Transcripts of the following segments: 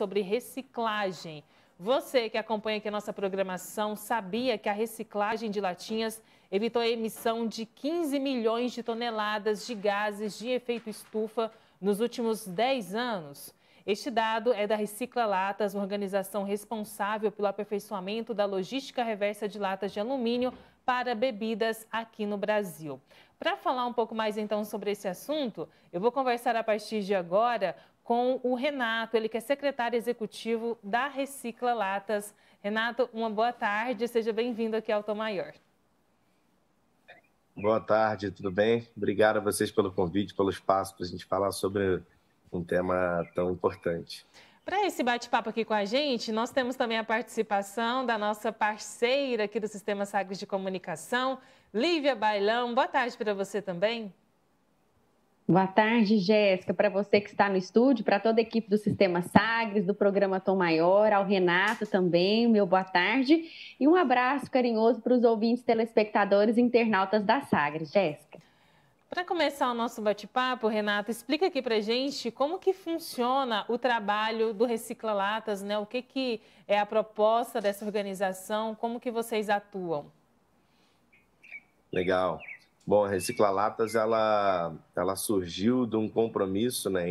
sobre reciclagem. Você que acompanha aqui a nossa programação, sabia que a reciclagem de latinhas evitou a emissão de 15 milhões de toneladas de gases de efeito estufa nos últimos 10 anos? Este dado é da Recicla Latas, uma organização responsável pelo aperfeiçoamento da logística reversa de latas de alumínio para bebidas aqui no Brasil. Para falar um pouco mais então sobre esse assunto, eu vou conversar a partir de agora com o Renato, ele que é secretário executivo da Recicla Latas. Renato, uma boa tarde, seja bem-vindo aqui ao Tom Maior. Boa tarde, tudo bem? Obrigado a vocês pelo convite, pelo espaço para a gente falar sobre um tema tão importante. Para esse bate-papo aqui com a gente, nós temos também a participação da nossa parceira aqui do Sistema Sagres de Comunicação, Lívia Bailão. Boa tarde para você também. Boa tarde, Jéssica, para você que está no estúdio, para toda a equipe do Sistema Sagres, do programa Tom Maior, ao Renato também, meu boa tarde. E um abraço carinhoso para os ouvintes, telespectadores e internautas da Sagres, Jéssica. Para começar o nosso bate-papo, Renato, explica aqui para a gente como que funciona o trabalho do Recicla Latas, né? O que é a proposta dessa organização, como que vocês atuam? Legal. Bom, a Recicla Latas, ela surgiu de um compromisso, né,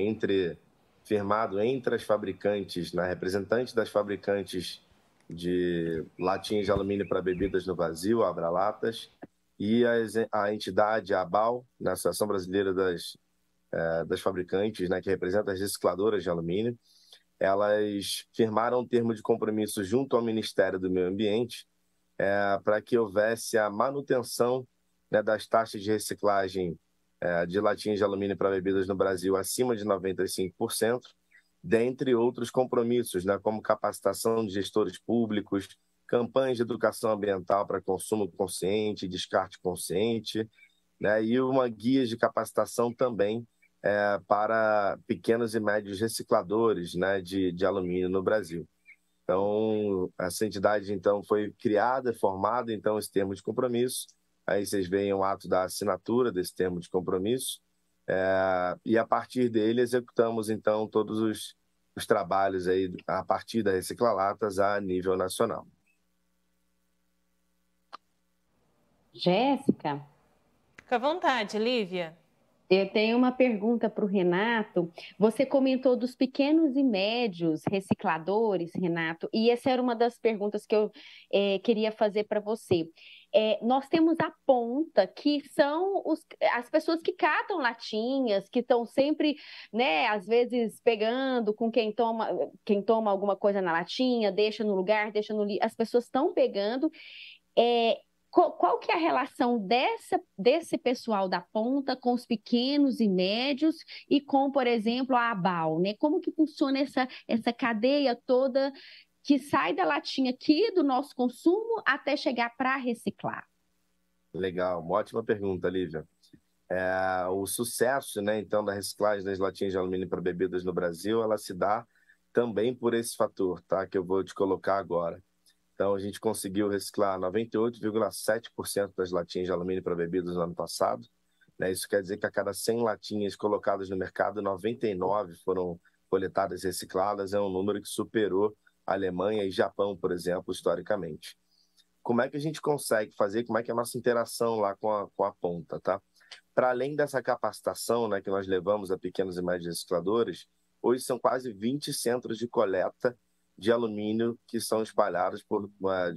firmado entre as fabricantes, né, representantes das fabricantes de latinhas de alumínio para bebidas no Brasil, a Abralatas, e a entidade, a ABAL, na Associação Brasileira das Fabricantes, né, que representa as recicladoras de alumínio. Elas firmaram um termo de compromisso junto ao Ministério do Meio Ambiente para que houvesse a manutenção, né, das taxas de reciclagem de latinhas de alumínio para bebidas no Brasil acima de 95%, dentre outros compromissos, né, como capacitação de gestores públicos, campanhas de educação ambiental para consumo consciente, descarte consciente, né, e uma guia de capacitação também para pequenos e médios recicladores, né, de alumínio no Brasil. Então, essa entidade então, foi criada, formada, então, esse termo de compromisso. Aí vocês veem o ato da assinatura desse termo de compromisso. E a partir dele executamos, então, todos os trabalhos aí, a partir da Recicla Latas a nível nacional. Jéssica? Fica à vontade, Lívia. Eu tenho uma pergunta para o Renato. Você comentou dos pequenos e médios recicladores, Renato, e essa era uma das perguntas que eu queria fazer para você. Nós temos a ponta, que são as pessoas que catam latinhas, que estão sempre, né, às vezes pegando com quem toma alguma coisa na latinha, deixa no lugar, deixa no lixo. As pessoas estão pegando. Qual que é a relação desse pessoal da ponta com os pequenos e médios e com, por exemplo, a ABAL, né? Como que funciona essa cadeia toda que sai da latinha aqui do nosso consumo até chegar para reciclar? Legal, uma ótima pergunta, Lívia. O sucesso, né, então, da reciclagem das latinhas de alumínio para bebidas no Brasil, ela se dá também por esse fator, tá? Que eu vou te colocar agora. Então, a gente conseguiu reciclar 98,7% das latinhas de alumínio para bebidas no ano passado. Né? Isso quer dizer que a cada 100 latinhas colocadas no mercado, 99 foram coletadas e recicladas. É um número que superou a Alemanha e Japão, por exemplo, historicamente. Como é que a gente consegue fazer? Como é que é a nossa interação lá com a ponta, tá? Para além dessa capacitação, né, que nós levamos a pequenos e médios recicladores, hoje são quase 20 centros de coleta de alumínio que são espalhados por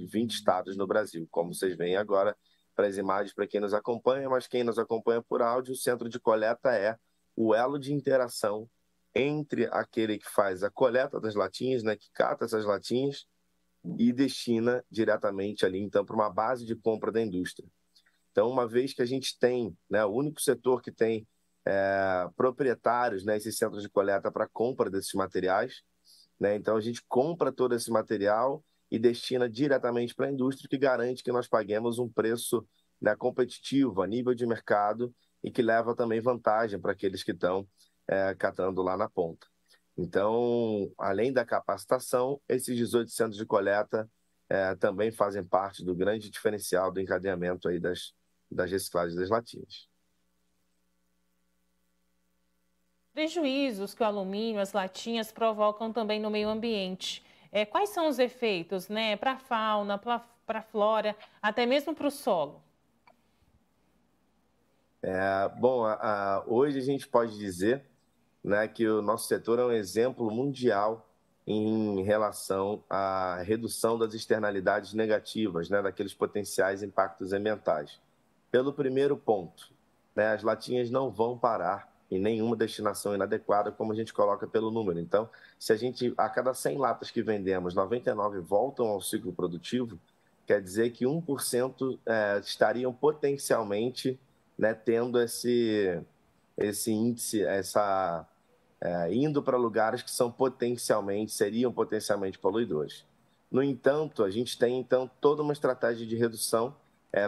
20 estados no Brasil. Como vocês veem agora para as imagens, para quem nos acompanha, mas quem nos acompanha por áudio, o centro de coleta é o elo de interação entre aquele que faz a coleta das latinhas, né, que cata essas latinhas e destina diretamente ali, então, para uma base de compra da indústria. Então, uma vez que a gente tem, né, o único setor que tem proprietários, né, esses centros de coleta para compra desses materiais, né? Então, a gente compra todo esse material e destina diretamente para a indústria, que garante que nós paguemos um preço, né, competitivo a nível de mercado e que leva também vantagem para aqueles que estão catando lá na ponta. Então, além da capacitação, esses 18 centros de coleta também fazem parte do grande diferencial do encadeamento aí das reciclagens das latinhas. prejuízos que o alumínio, as latinhas provocam também no meio ambiente. Quais são os efeitos, né, para a fauna, para a flora, até mesmo para o solo? Bom, hoje a gente pode dizer, né, que o nosso setor é um exemplo mundial em relação à redução das externalidades negativas, né, daqueles potenciais impactos ambientais. Pelo primeiro ponto, né, as latinhas não vão parar em nenhuma destinação inadequada, como a gente coloca pelo número. Então, se a cada 100 latas que vendemos, 99 voltam ao ciclo produtivo, quer dizer que 1% estariam potencialmente, né, tendo esse índice, indo para lugares que seriam potencialmente poluidores. No entanto, a gente tem então toda uma estratégia de redução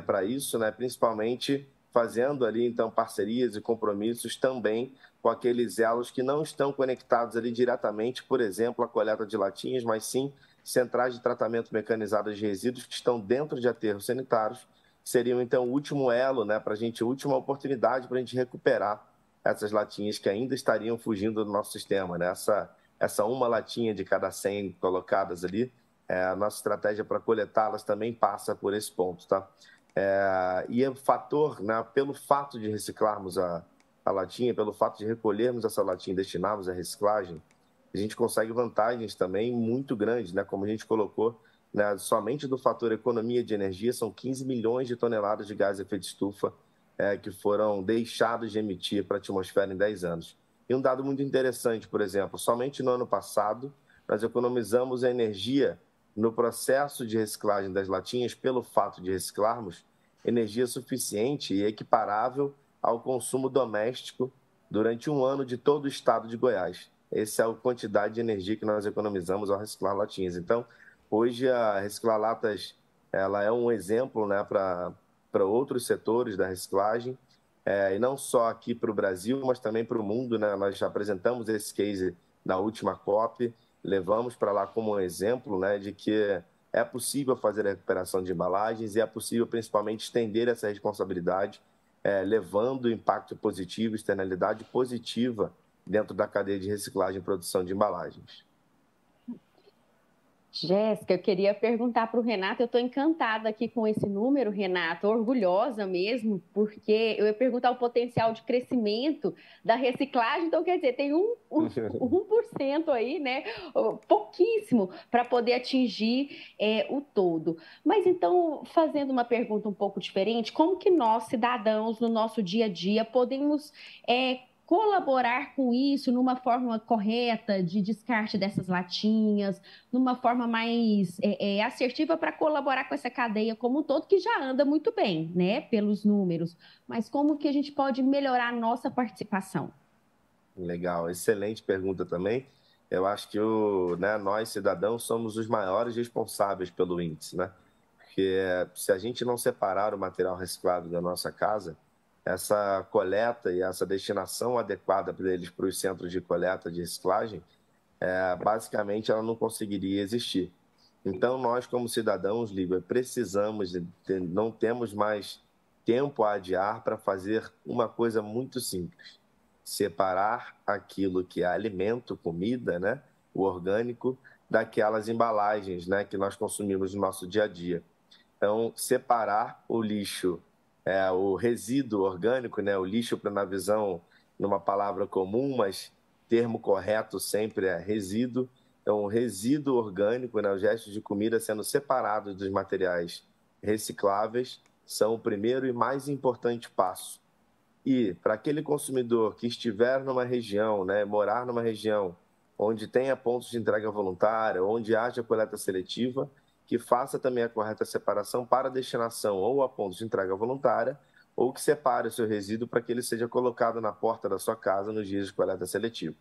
para isso, né? Principalmente fazendo ali então parcerias e compromissos também com aqueles elos que não estão conectados ali diretamente, por exemplo, à coleta de latinhas, mas sim centrais de tratamento mecanizadas de resíduos que estão dentro de aterros sanitários, que seriam então o último elo, né, para a gente, a última oportunidade para a gente recuperar essas latinhas que ainda estariam fugindo do nosso sistema, né? Essa uma latinha de cada 100 colocadas ali, a nossa estratégia para coletá-las também passa por esse ponto, tá? E o fator, né, pelo fato de reciclarmos a latinha, pelo fato de recolhermos essa latinha e destinarmos à reciclagem, a gente consegue vantagens também muito grandes, né? Como a gente colocou, né, somente do fator economia de energia, são 15 milhões de toneladas de gás de efeito de estufa que foram deixados de emitir para a atmosfera em 10 anos. E um dado muito interessante, por exemplo, somente no ano passado, nós economizamos a energia no processo de reciclagem das latinhas, pelo fato de reciclarmos, energia suficiente e equiparável ao consumo doméstico durante um ano de todo o estado de Goiás. Essa é a quantidade de energia que nós economizamos ao reciclar latinhas. Então, hoje, a reciclar latas ela é um exemplo, né, para outros setores da reciclagem, e não só aqui para o Brasil, mas também para o mundo, né? Nós já apresentamos esse case na última COP, levamos para lá como um exemplo, né, de que é possível fazer a recuperação de embalagens e é possível principalmente estender essa responsabilidade, levando impacto positivo, externalidade positiva dentro da cadeia de reciclagem e produção de embalagens. Jéssica, eu queria perguntar para o Renato, eu estou encantada aqui com esse número, Renato, orgulhosa mesmo, porque eu ia perguntar o potencial de crescimento da reciclagem, então quer dizer, tem 1% aí, né, pouquíssimo, para poder atingir o todo. Mas então, fazendo uma pergunta um pouco diferente, como que nós, cidadãos, no nosso dia a dia, podemos colaborar com isso numa forma correta de descarte dessas latinhas, numa forma mais assertiva para colaborar com essa cadeia como um todo, que já anda muito bem, né, pelos números. Mas como que a gente pode melhorar a nossa participação? Legal, excelente pergunta também. Eu acho que nós, cidadãos, somos os maiores responsáveis pelo índice, né? Porque se a gente não separar o material reciclado da nossa casa, essa coleta e essa destinação adequada para eles para os centros de coleta de reciclagem, basicamente ela não conseguiria existir. Então, nós, como cidadãos, Lívia, não temos mais tempo a adiar para fazer uma coisa muito simples: separar aquilo que é alimento, comida, né, o orgânico, daquelas embalagens, né, que nós consumimos no nosso dia a dia. Então, separar o lixo, o resíduo orgânico, né, o lixo, na visão, numa palavra comum, mas termo correto sempre é resíduo. Então, o resíduo orgânico, né, os restos de comida sendo separados dos materiais recicláveis, são o primeiro e mais importante passo. E para aquele consumidor que estiver numa região, né, morar numa região onde tenha pontos de entrega voluntária, onde haja coleta seletiva, que faça também a correta separação para a destinação ou a pontos de entrega voluntária, ou que separe o seu resíduo para que ele seja colocado na porta da sua casa nos dias de coleta seletiva.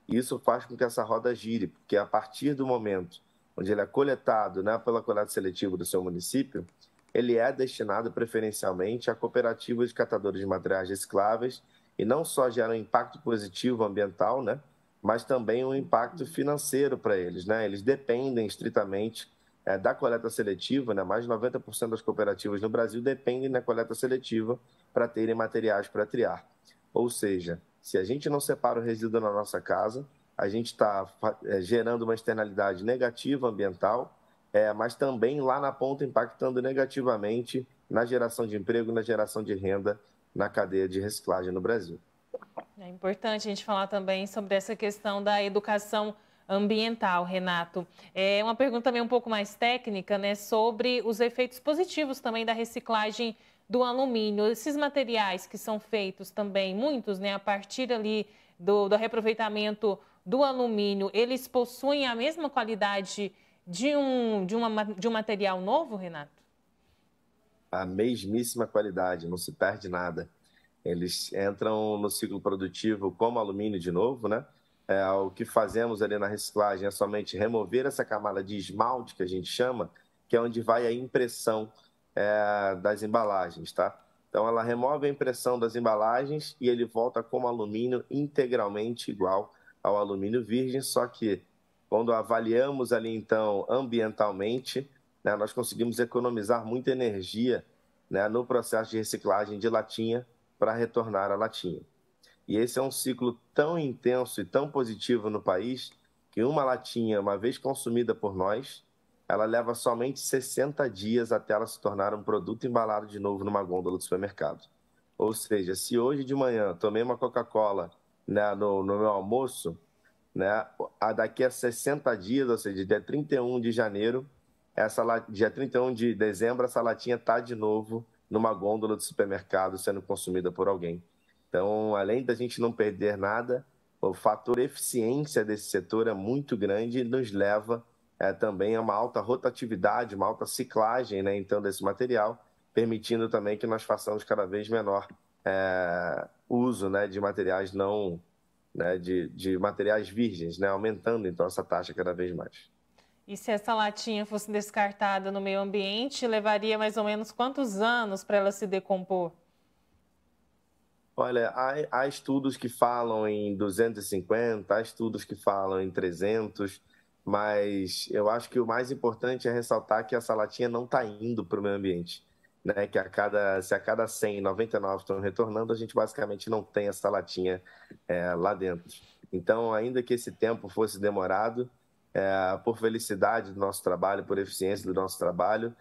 Isso faz com que essa roda gire, porque a partir do momento onde ele é coletado, né, pela coleta seletiva do seu município, ele é destinado preferencialmente a cooperativas de catadores de materiais recicláveis e não só gera um impacto positivo ambiental, né, mas também um impacto financeiro para eles, né? Eles dependem estritamente da coleta seletiva, né? Mais de 90% das cooperativas no Brasil dependem da coleta seletiva para terem materiais para triar. Ou seja, Se a gente não separa o resíduo na nossa casa, a gente está gerando uma externalidade negativa ambiental, mas também lá na ponta impactando negativamente na geração de emprego, na geração de renda na cadeia de reciclagem no Brasil. É importante a gente falar também sobre essa questão da educação ambiental, Renato. É uma pergunta também um pouco mais técnica, né, sobre os efeitos positivos também da reciclagem do alumínio. Esses materiais que são feitos também, muitos, né, a partir ali do reaproveitamento do alumínio, eles possuem a mesma qualidade de um material novo, Renato? A mesmíssima qualidade, não se perde nada. Eles entram no ciclo produtivo como alumínio de novo, né? O que fazemos ali na reciclagem é somente remover essa camada de esmalte, que a gente chama, que é onde vai a impressão das embalagens, tá? Então, ela remove a impressão das embalagens e ele volta como alumínio integralmente igual ao alumínio virgem, só que quando avaliamos ali, então, ambientalmente, né, nós conseguimos economizar muita energia, né, no processo de reciclagem de latinha para retornar a latinha. E esse é um ciclo tão intenso e tão positivo no país que uma latinha, uma vez consumida por nós, ela leva somente 60 dias até ela se tornar um produto embalado de novo numa gôndola do supermercado. Ou seja, se hoje de manhã tomei uma Coca-Cola, né, no meu almoço, né, daqui a 60 dias, ou seja, dia 31 de janeiro, dia 31 de dezembro, essa latinha está de novo numa gôndola do supermercado sendo consumida por alguém. Então, além da gente não perder nada, o fator eficiência desse setor é muito grande e nos leva também a uma alta rotatividade, uma alta ciclagem, né, então, desse material, permitindo também que nós façamos cada vez menor uso, né, de materiais não, né, de materiais virgens, né, aumentando então essa taxa cada vez mais. E se essa latinha fosse descartada no meio ambiente, levaria mais ou menos quantos anos para ela se decompor? Olha, há estudos que falam em 250, há estudos que falam em 300, mas eu acho que o mais importante é ressaltar que essa latinha não está indo para o meio ambiente, né? Que se a cada 100, 99 estão retornando, a gente basicamente não tem essa latinha lá dentro. Então, ainda que esse tempo fosse demorado, por felicidade do nosso trabalho, por eficiência do nosso trabalho,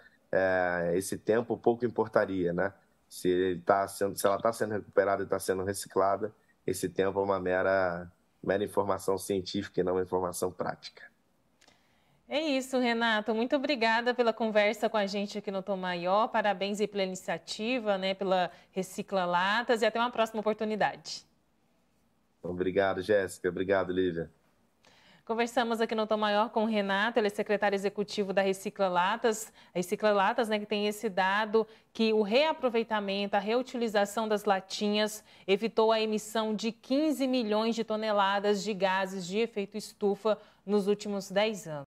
esse tempo pouco importaria, né? Se ela está sendo recuperada e está sendo reciclada, esse tempo é uma mera informação científica e não uma informação prática. É isso, Renato. Muito obrigada pela conversa com a gente aqui no Tom Maior. Parabéns aí pela iniciativa, né, pela Recicla Latas, e até uma próxima oportunidade. Obrigado, Jéssica. Obrigado, Lívia. Conversamos aqui no Tom Maior com o Renato, ele é secretário executivo da Recicla Latas. A Recicla Latas, né, que tem esse dado que o reaproveitamento, a reutilização das latinhas evitou a emissão de 15 milhões de toneladas de gases de efeito estufa nos últimos 10 anos.